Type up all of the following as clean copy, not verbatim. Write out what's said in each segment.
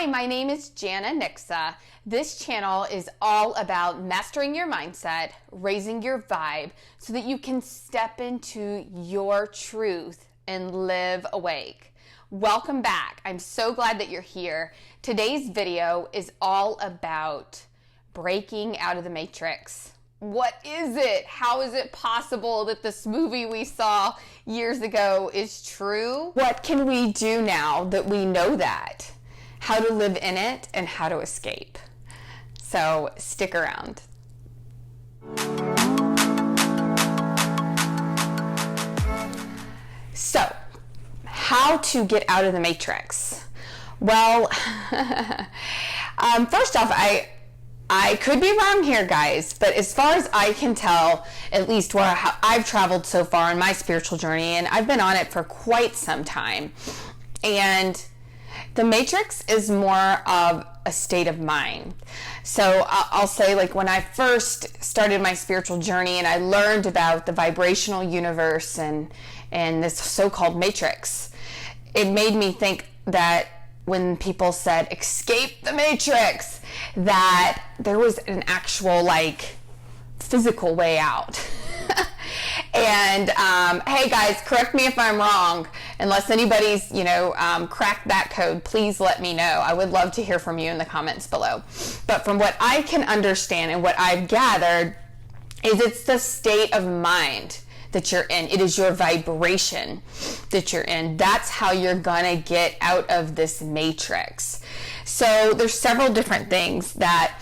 Hi, my name is Jana Nixa. This channel is all about mastering your mindset, raising your vibe, so that you can step into your truth and live awake. Welcome back. I'm so glad that you're here. Today's video is all about breaking out of the matrix. What is it? How is it possible that this movie we saw years ago is true? What can we do now that we know that? How to live in it and how to escape. So stick around. So, how to get out of the matrix? Well, first off, I could be wrong here, guys, but as far as I can tell, at least where I've traveled so far in my spiritual journey, and I've been on it for quite some time, and the matrix is more of a state of mind. So I'll say, like, when I first started my spiritual journey and I learned about the vibrational universe and this so-called matrix, it made me think that when people said escape the matrix, that there was an actual, like, physical way out. And hey guys, correct me if I'm wrong. Unless anybody's, cracked that code, please let me know. I would love to hear from you in the comments below. But from what I can understand and what I've gathered, is it's the state of mind that you're in. It is your vibration that you're in. That's how you're gonna get out of this matrix. So there's several different things that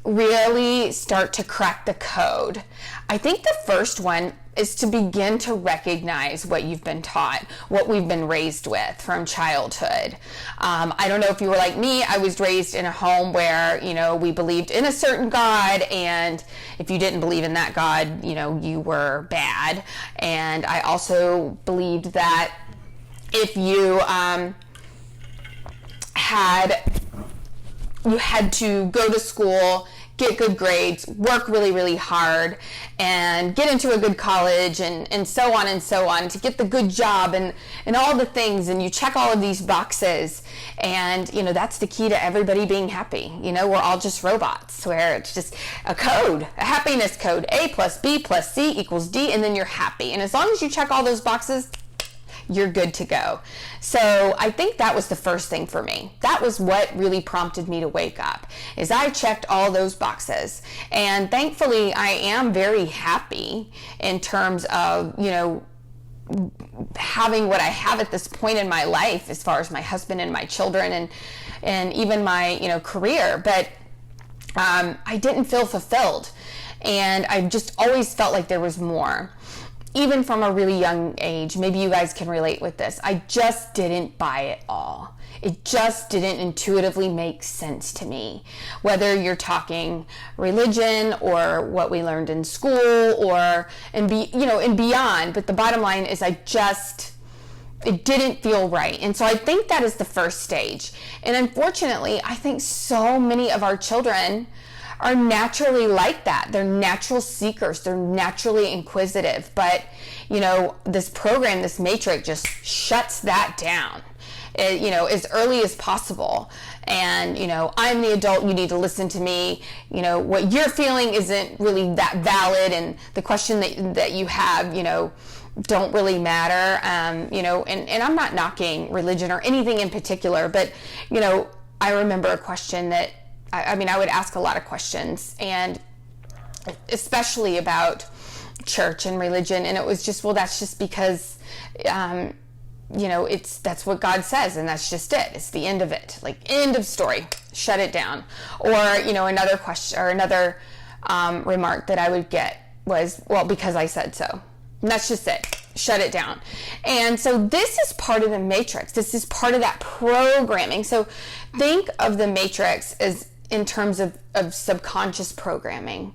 really start to crack the code. I think the first one is to begin to recognize what you've been taught, what we've been raised with from childhood. I don't know if you were like me. I was raised in a home where, we believed in a certain God, and if you didn't believe in that God, you were bad. And I also believed that if you had to go to school, get good grades, work really, really hard, and get into a good college, and so on to get the good job and all the things, and you check all of these boxes, and that's the key to everybody being happy. We're all just robots, where it's just a code, a happiness code, A plus B plus C equals D, and then you're happy. And as long as you check all those boxes, you're good to go. So I think that was the first thing for me. That was what really prompted me to wake up, is I checked all those boxes. And thankfully, I am very happy in terms of, having what I have at this point in my life, as far as my husband and my children and even my, career. But I didn't feel fulfilled. And I just always felt like there was more. Even from a really young age, maybe you guys can relate with this. I just didn't buy it all. It just didn't intuitively make sense to me. Whether you're talking religion or what we learned in school and beyond. But the bottom line is it didn't feel right. And so I think that is the first stage. And unfortunately, I think so many of our children are naturally like that. They're natural seekers. They're naturally inquisitive. But, this program, this matrix, just shuts that down, as early as possible. And, I'm the adult, you need to listen to me. What you're feeling isn't really that valid. And the question that you have, don't really matter. And I'm not knocking religion or anything in particular, but, I remember a question that, I would ask a lot of questions, and especially about church and religion, and it was just, well, that's just because, that's what God says, and that's just it. It's the end of it. Like, end of story. Shut it down. Or, another question or another remark that I would get was, well, because I said so. And that's just it. Shut it down. And so this is part of the matrix. This is part of that programming. So think of the matrix as in terms of subconscious programming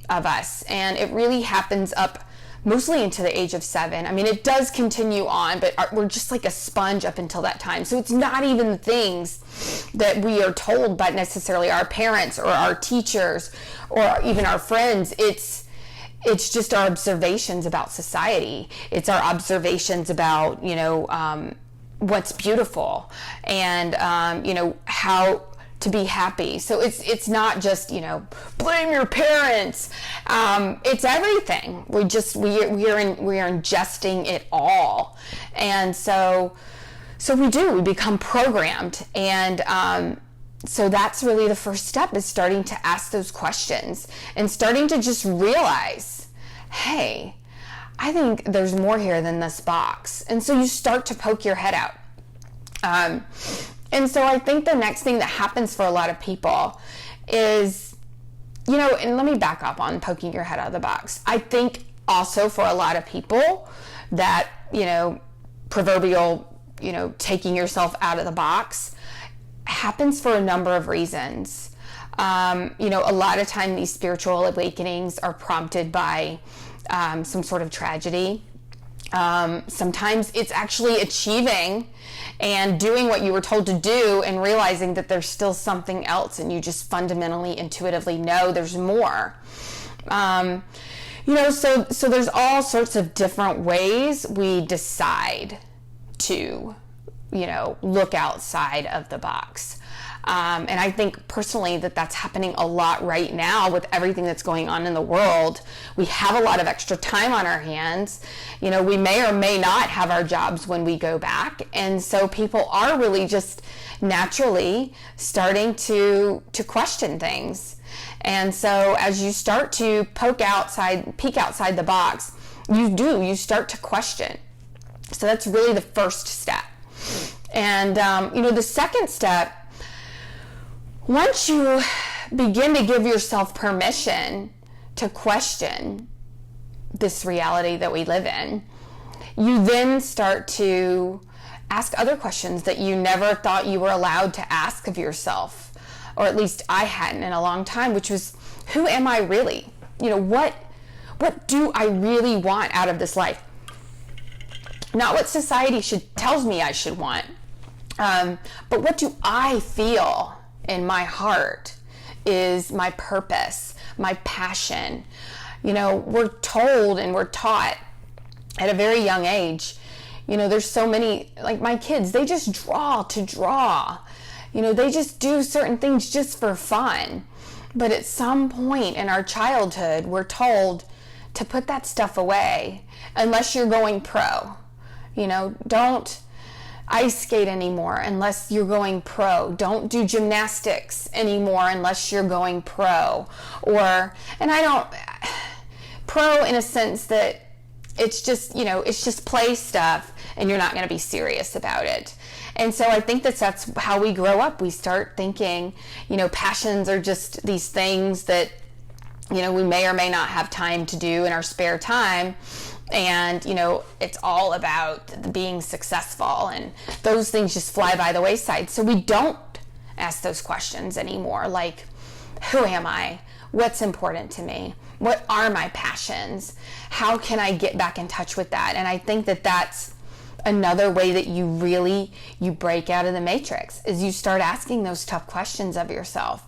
of us. And it really happens up mostly into the age of 7. It does continue on, but we're just like a sponge up until that time. So it's not even the things that we are told by necessarily our parents or our teachers or even our friends. It's just our observations about society. It's our observations about, what's beautiful, and how to be happy. So it's not just blame your parents. It's everything. We are ingesting it all, and so we become programmed, and so that's really the first step, is starting to ask those questions and starting to just realize, hey, I think there's more here than this box. And so you start to poke your head out. And so I think the next thing that happens for a lot of people is, and let me back up on poking your head out of the box. I think also for a lot of people that, proverbial, taking yourself out of the box happens for a number of reasons. A lot of time these spiritual awakenings are prompted by some sort of tragedy. Sometimes it's actually achieving and doing what you were told to do and realizing that there's still something else, and you just fundamentally, intuitively know there's more. So there's all sorts of different ways we decide to, look outside of the box. And I think personally that's happening a lot right now with everything that's going on in the world. We have a lot of extra time on our hands. We may or may not have our jobs when we go back. And so people are really just naturally starting to question things. And so as you start to peek outside the box, you start to question. So that's really the first step. And, the second step, once you begin to give yourself permission to question this reality that we live in, you then start to ask other questions that you never thought you were allowed to ask of yourself, or at least I hadn't in a long time, which was, who am I really? What do I really want out of this life? Not what society tells me I should want, but what do I feel in my heart is my purpose, my passion. We're told and we're taught at a very young age, there's so many, like my kids, they just draw to draw. They just do certain things just for fun. But at some point in our childhood, we're told to put that stuff away unless you're going pro. Don't ice skate anymore unless you're going pro. Don't do gymnastics anymore unless you're going pro. Pro in a sense that it's just, it's just play stuff and you're not going to be serious about it. And so I think that's how we grow up. We start thinking, passions are just these things that, we may or may not have time to do in our spare time. And, it's all about being successful, and those things just fly by the wayside. So we don't ask those questions anymore. Like, who am I? What's important to me? What are my passions? How can I get back in touch with that? And I think that's another way that you break out of the matrix, is you start asking those tough questions of yourself.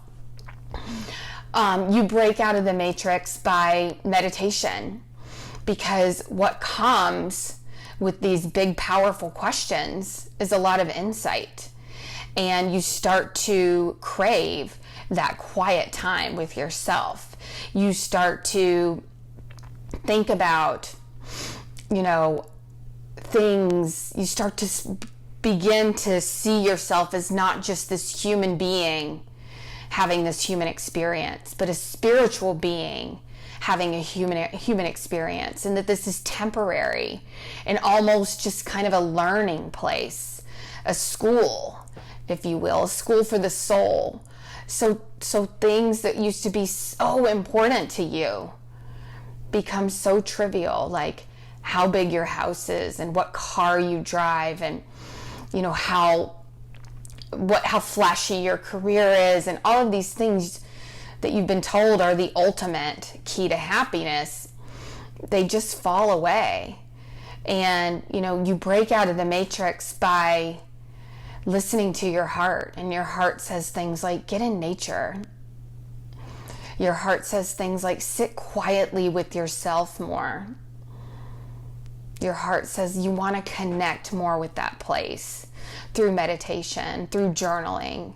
You break out of the matrix by meditation, because what comes with these big, powerful questions is a lot of insight. And you start to crave that quiet time with yourself. You start to think about, things. You start to begin to see yourself as not just this human being having this human experience, but a spiritual being having a human experience, and that this is temporary and almost just kind of a learning place, a school, if you will, a school for the soul. So things that used to be so important to you become so trivial, like how big your house is and what car you drive, and how flashy your career is, and all of these things that you've been told are the ultimate key to happiness. They just fall away. And you break out of the matrix by listening to your heart, and your heart says things like, get in nature. Your heart says things like, sit quietly with yourself more. Your heart says you want to connect more with that place through meditation, through journaling.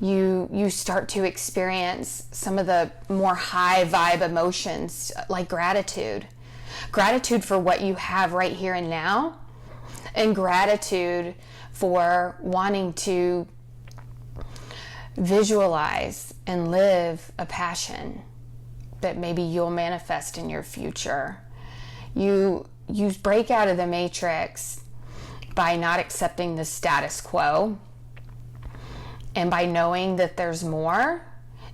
You start to experience some of the more high vibe emotions like gratitude. Gratitude for what you have right here and now, and gratitude for wanting to visualize and live a passion that maybe you'll manifest in your future. You break out of the matrix by not accepting the status quo, and by knowing that there's more,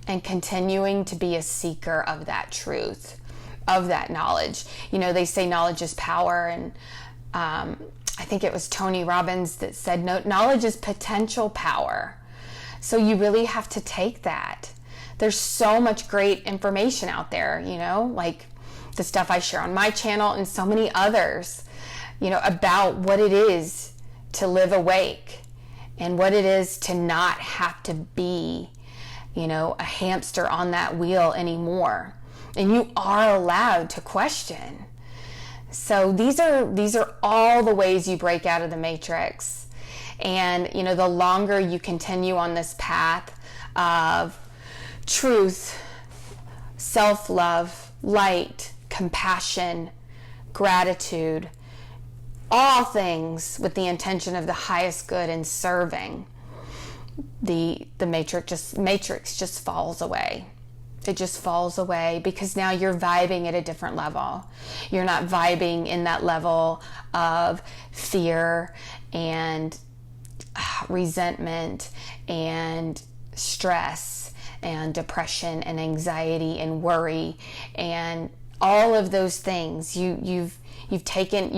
and continuing to be a seeker of that truth, of that knowledge. You know, they say knowledge is power, and I think it was Tony Robbins that said knowledge is potential power. So you really have to take that. There's so much great information out there, you know, like the stuff I share on my channel and so many others, you know, about what it is to live awake and what it is to not have to be, you know, a hamster on that wheel anymore. And you are allowed to question. So these are all the ways you break out of the matrix. And, you know, the longer you continue on this path of truth, self-love, light, compassion, gratitude, all things with the intention of the highest good and serving, the matrix just falls away. It just falls away because now you're vibing at a different level. You're not vibing in that level of fear and resentment and stress and depression and anxiety and worry and all of those things. You've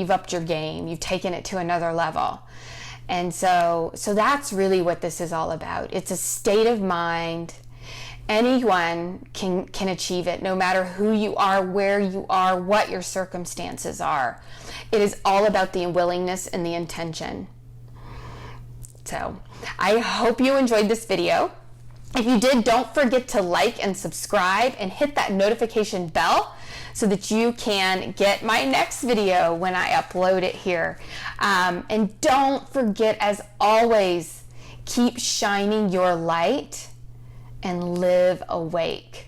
upped your game. You've taken it to another level. And so that's really what this is all about. It's a state of mind. Anyone can achieve it, no matter who you are, where you are, what your circumstances are. It is all about the willingness and the intention. So I hope you enjoyed this video. If you did, don't forget to like and subscribe and hit that notification bell so that you can get my next video when I upload it here. And don't forget, as always, keep shining your light and live awake.